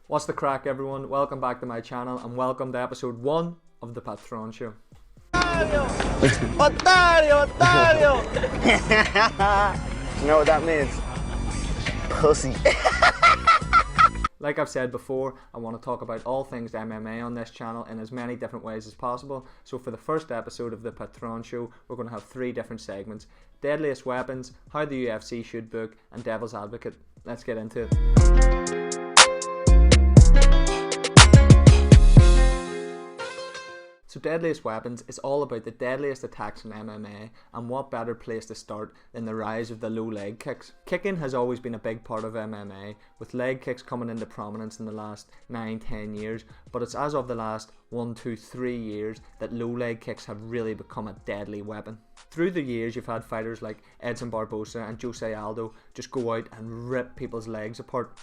What's the crack, everyone? Welcome back to my channel and welcome to episode 1 of the Patrón Show. Otario, Otario! You know what that means? Pussy. Like I've said before, I want to talk about all things MMA on this channel in as many different ways as possible. So for the first episode of the Patrón Show, we're going to have 3 different segments: Deadliest Weapons, How the UFC Should Book, and Devil's Advocate. Let's get into it. So Deadliest Weapons is all about the deadliest attacks in MMA, and what better place to start than the rise of the low leg kicks. Kicking has always been a big part of MMA, with leg kicks coming into prominence in the last 9-10 years, but it's as of the last 1-2-3 years that low leg kicks have really become a deadly weapon. Through the years, you've had fighters like Edson Barbosa and Jose Aldo just go out and rip people's legs apart.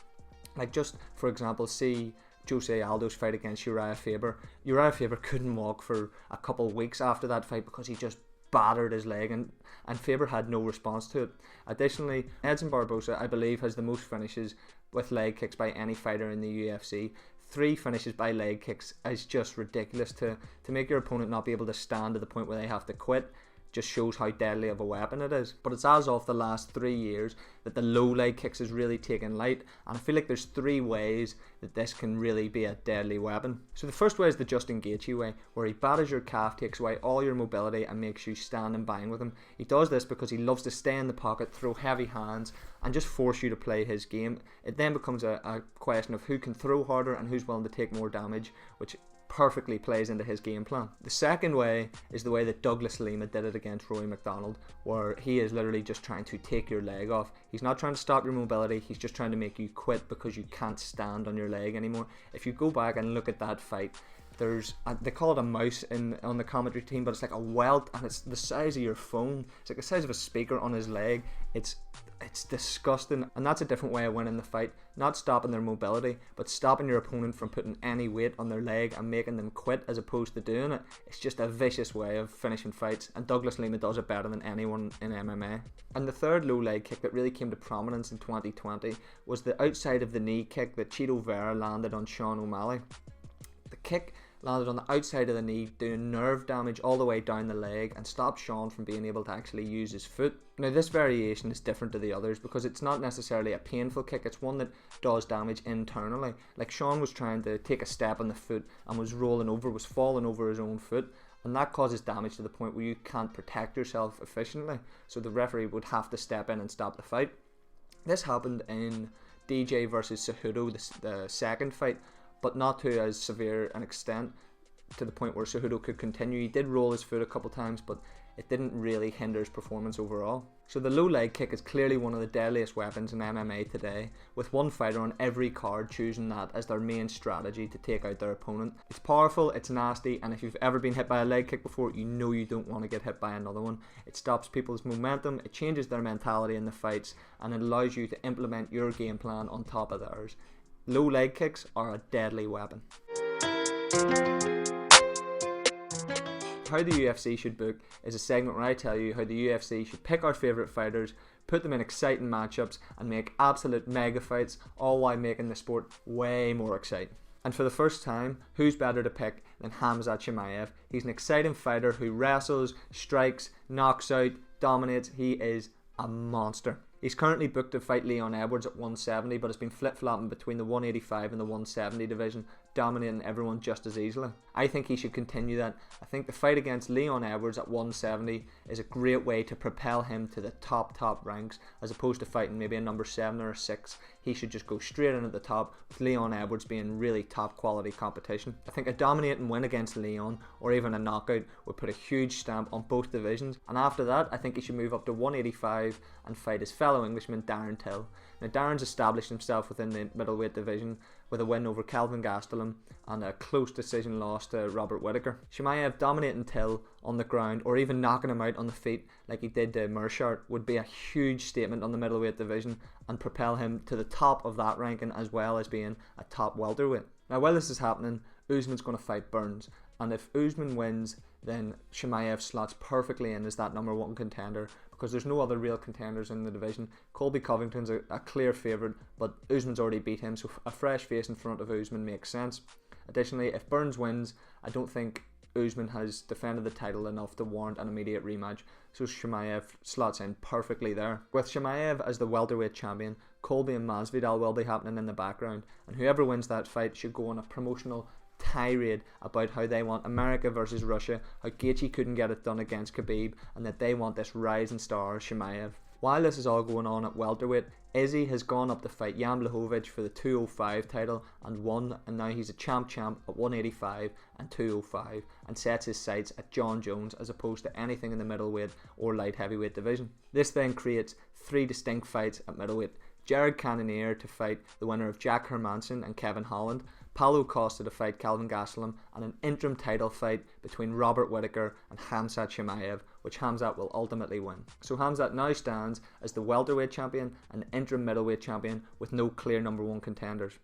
Like, just for example, see Jose Aldo's fight against Uriah Faber. Uriah Faber couldn't walk for a couple of weeks after that fight because he just battered his leg, and Faber had no response to it. Additionally, Edson Barbosa, I believe, has the most finishes with leg kicks by any fighter in the UFC. 3 finishes by leg kicks is just ridiculous. To make your opponent not be able to stand to the point where they have to quit just shows how deadly of a weapon it is. But it's as of the last 3 years that the low leg kicks has really taken light, and I feel like there's 3 ways that this can really be a deadly weapon. So the first way is the Justin Gaethje way, where he batters your calf, takes away all your mobility and makes you stand and bang with him. He does this because he loves to stay in the pocket, throw heavy hands and just force you to play his game. It then becomes a question of who can throw harder and who's willing to take more damage, which perfectly plays into his game plan. The second way is the way that Douglas Lima did it against Rory McDonald, where he is literally just trying to take your leg off. He's not trying to stop your mobility, he's just trying to make you quit because you can't stand on your leg anymore. If you go back and look at that fight, there's they call it a mouse on the commentary team, but it's like a welt, and it's the size of your phone. It's like the size of a speaker on his leg. It's disgusting, and that's a different way of winning the fight. Not stopping their mobility, but stopping your opponent from putting any weight on their leg and making them quit as opposed to doing it. It's just a vicious way of finishing fights, and Douglas Lima does it better than anyone in MMA. And the third low leg kick that really came to prominence in 2020 was the outside of the knee kick that Chito Vera landed on Sean O'Malley. The kick landed on the outside of the knee, doing nerve damage all the way down the leg, and stopped Sean from being able to actually use his foot. Now, this variation is different to the others because it's not necessarily a painful kick, it's one that does damage internally. Like, Sean was trying to take a step on the foot and was rolling over, was falling over his own foot, and that causes damage to the point where you can't protect yourself efficiently, so the referee would have to step in and stop the fight. This happened in DJ versus Cejudo, the second fight, but not to as severe an extent, to the point where Cejudo could continue. He did roll his foot a couple times, but it didn't really hinder his performance overall. So the low leg kick is clearly one of the deadliest weapons in MMA today, with one fighter on every card choosing that as their main strategy to take out their opponent. It's powerful, it's nasty, and if you've ever been hit by a leg kick before, you know you don't want to get hit by another one. It stops people's momentum, it changes their mentality in the fights, and it allows you to implement your game plan on top of theirs. Low leg kicks are a deadly weapon. How the UFC Should Book is a segment where I tell you how the UFC should pick our favourite fighters, put them in exciting matchups, and make absolute mega fights, all while making the sport way more exciting. And for the first time, who's better to pick than Khamzat Chimaev? He's an exciting fighter who wrestles, strikes, knocks out, dominates. He is a monster. He's currently booked to fight Leon Edwards at 170, but has been flip-flopping between the 185 and the 170 division, dominating everyone just as easily. I think he should continue that. I think the fight against Leon Edwards at 170 is a great way to propel him to the top ranks, as opposed to fighting maybe a number 7 or a 6. He should just go straight in at the top, with Leon Edwards being really top quality competition. I think a dominating win against Leon, or even a knockout, would put a huge stamp on both divisions. And after that, I think he should move up to 185 and fight his fellow Englishman Darren Till. Now, Darren's established himself within the middleweight division with a win over Kelvin Gastelum and a close decision loss to Robert Whittaker. Chimaev dominating Till on the ground, or even knocking him out on the feet like he did to Meerschaert, would be a huge statement on the middleweight division and propel him to the top of that ranking, as well as being a top welterweight. Now, while this is happening, Usman's going to fight Burns, and if Usman wins, then Chimaev slots perfectly in as that number 1 contender, because there's no other real contenders in the division. Colby Covington's a clear favourite, but Usman's already beat him, so a fresh face in front of Usman makes sense. Additionally, if Burns wins, I don't think Usman has defended the title enough to warrant an immediate rematch, so Chimaev slots in perfectly there. With Chimaev as the welterweight champion, Colby and Masvidal will be happening in the background, and whoever wins that fight should go on a promotional tirade about how they want America versus Russia, how Gaethje couldn't get it done against Khabib, and that they want this rising star Chimaev. While this is all going on at welterweight, Izzy has gone up to fight Jan Blachowicz for the 205 title and won, and now he's a champ at 185 and 205 and sets his sights at John Jones as opposed to anything in the middleweight or light heavyweight division. This then creates 3 distinct fights at middleweight. Jared Cannonier to fight the winner of Jack Hermanson and Kevin Holland, Paulo Costa to fight Calvin Gastelum, and an interim title fight between Robert Whittaker and Khamzat Chimaev, which Khamzat will ultimately win. So Khamzat now stands as the welterweight champion and interim middleweight champion with no clear number 1 contenders.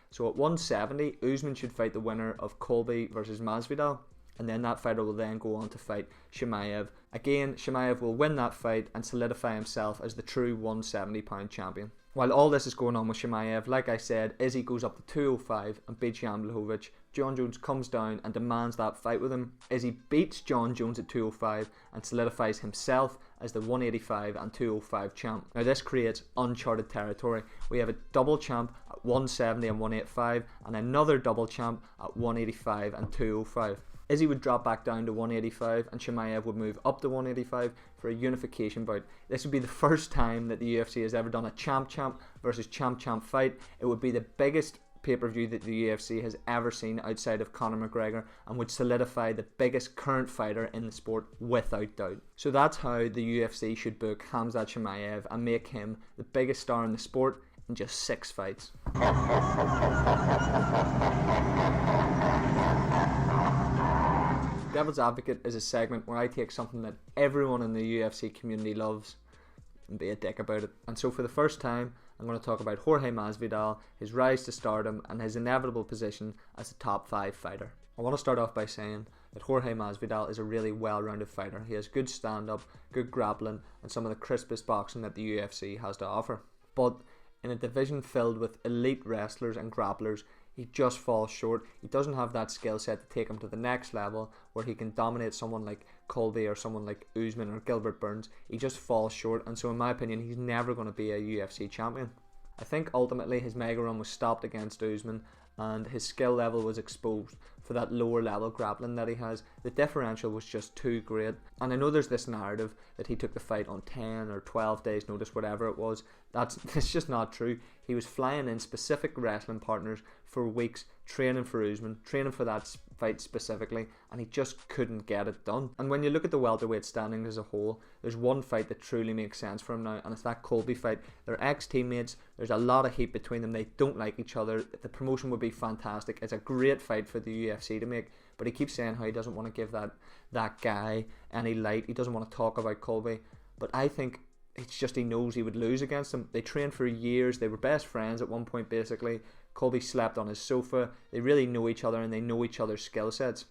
So at 170, Usman should fight the winner of Colby versus Masvidal, and then that fighter will then go on to fight Chimaev. Again, Chimaev will win that fight and solidify himself as the true 170 pound champion. While all this is going on with Chimaev, like I said, Izzy goes up to 205 and beats Jan Blachowicz. John Jones comes down and demands that fight with him. Izzy beats John Jones at 205 and solidifies himself as the 185 and 205 champ. Now this creates uncharted territory. We have a double champ at 170 and 185 and another double champ at 185 and 205. Izzy would drop back down to 185 and Chimaev would move up to 185 for a unification bout. This would be the first time that the UFC has ever done a champ versus champ fight. It would be the biggest pay-per-view that the UFC has ever seen outside of Conor McGregor and would solidify the biggest current fighter in the sport without doubt. So that's how the UFC should book Khamzat Chimaev and make him the biggest star in the sport in just 6 fights. Devil's Advocate is a segment where I take something that everyone in the UFC community loves and be a dick about it. And so for the first time, I'm going to talk about Jorge Masvidal, his rise to stardom and his inevitable position as a top 5 fighter. I want to start off by saying that Jorge Masvidal is a really well-rounded fighter. He has good stand-up, good grappling and some of the crispest boxing that the UFC has to offer. But in a division filled with elite wrestlers and grapplers, he just falls short. He doesn't have that skill set to take him to the next level where he can dominate someone like Colby or someone like Usman or Gilbert Burns. He just falls short, and so in my opinion he's never going to be a UFC champion. I think ultimately his mega run was stopped against Usman and his skill level was exposed for that lower level grappling that he has. The differential was just too great, and I know there's this narrative that he took the fight on 10 or 12 days notice, whatever it was. That's just not true. He was flying in specific wrestling partners for weeks, training for Usman, training for that fight specifically, and he just couldn't get it done. And when you look at the welterweight standings as a whole, there's one fight that truly makes sense for him now, and it's that Colby fight. They're ex-teammates, there's a lot of heat between them, they don't like each other, the promotion would be fantastic, it's a great fight for the UFC to make, but he keeps saying how he doesn't want to give that guy any light, he doesn't want to talk about Colby, but I think it's just he knows he would lose against him. They trained for years, they were best friends at one point basically. Colby slept on his sofa, they really know each other and they know each other's skill sets.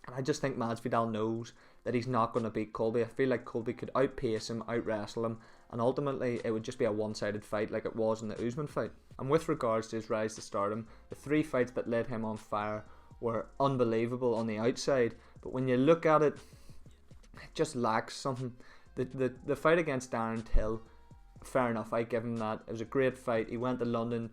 And I just think Masvidal knows that he's not going to beat Colby. I feel like Colby could outpace him, out-wrestle him, and ultimately it would just be a one-sided fight like it was in the Usman fight. And with regards to his rise to stardom, the 3 fights that led him on fire were unbelievable on the outside, but when you look at it, it just lacks something. The fight against Darren Till, fair enough, I give him that. It was a great fight. He went to London,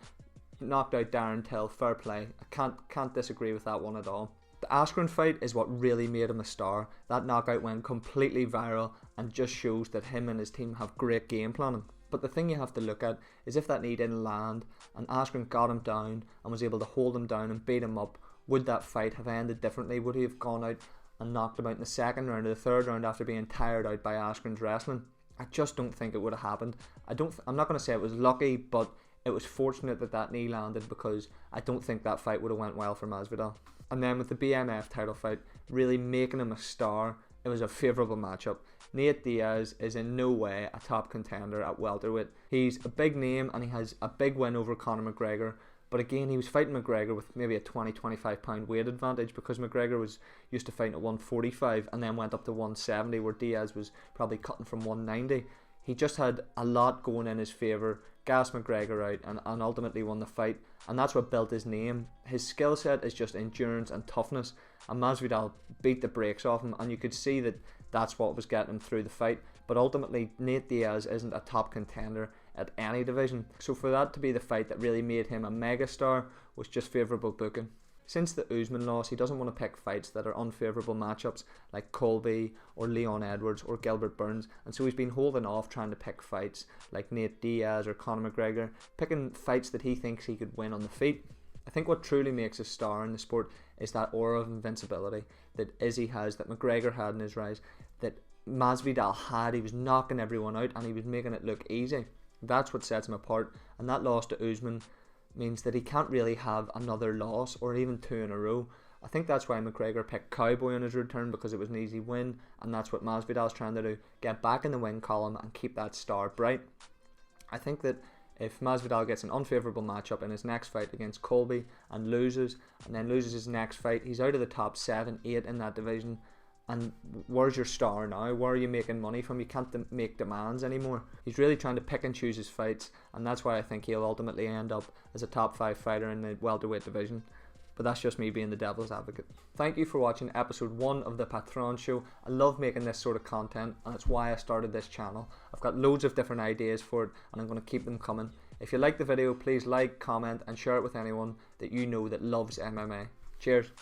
knocked out Darren Till, fair play. I can't disagree with that one at all. The Askren fight is what really made him a star. That knockout went completely viral and just shows that him and his team have great game planning. But the thing you have to look at is if that knee didn't land and Askren got him down and was able to hold him down and beat him up, would that fight have ended differently? Would he have gone out and knocked him out in the second round or the third round after being tired out by Askren's wrestling? I just don't think it would have happened. I'm not going to say it was lucky, but it was fortunate that knee landed, because I don't think that fight would have went well for Masvidal. And then with the BMF title fight, really making him a star, it was a favourable matchup. Nate Diaz is in no way a top contender at welterweight. He's a big name and he has a big win over Conor McGregor, But again, he was fighting McGregor with maybe a 20-25 pound weight advantage, because McGregor was used to fighting at 145 and then went up to 170, where Diaz was probably cutting from 190. He just had a lot going in his favour, gassed McGregor out, and ultimately won the fight. And that's what built his name. His skill set is just endurance and toughness, and Masvidal beat the brakes off him, and you could see that that's what was getting him through the fight. But ultimately, Nate Diaz isn't a top contender at any division, so for that to be the fight that really made him a megastar was just favourable booking. Since the Usman loss, he doesn't want to pick fights that are unfavourable matchups like Colby or Leon Edwards or Gilbert Burns, and so he's been holding off trying to pick fights like Nate Diaz or Conor McGregor, picking fights that he thinks he could win on the feet. I think what truly makes a star in the sport is that aura of invincibility that Izzy has, that McGregor had in his rise, that Masvidal had. He was knocking everyone out and he was making it look easy. That's what sets him apart, and that loss to Usman means that he can't really have another loss or even two in a row. I think that's why McGregor picked Cowboy on his return, because it was an easy win, and that's what Masvidal's trying to do, get back in the win column and keep that star bright. I think that if Masvidal gets an unfavourable matchup in his next fight against Colby and then loses his next fight, he's out of the top 7-8 in that division. And where's your star now? Where are you making money from? You can't make demands anymore. He's really trying to pick and choose his fights, and that's why I think he'll ultimately end up as a top 5 fighter in the welterweight division. But that's just me being the devil's advocate. Thank you for watching episode 1 of the Patrón Show. I love making this sort of content, and that's why I started this channel. I've got loads of different ideas for it, and I'm going to keep them coming. If you like the video, please like, comment and share it with anyone that you know that loves MMA. Cheers.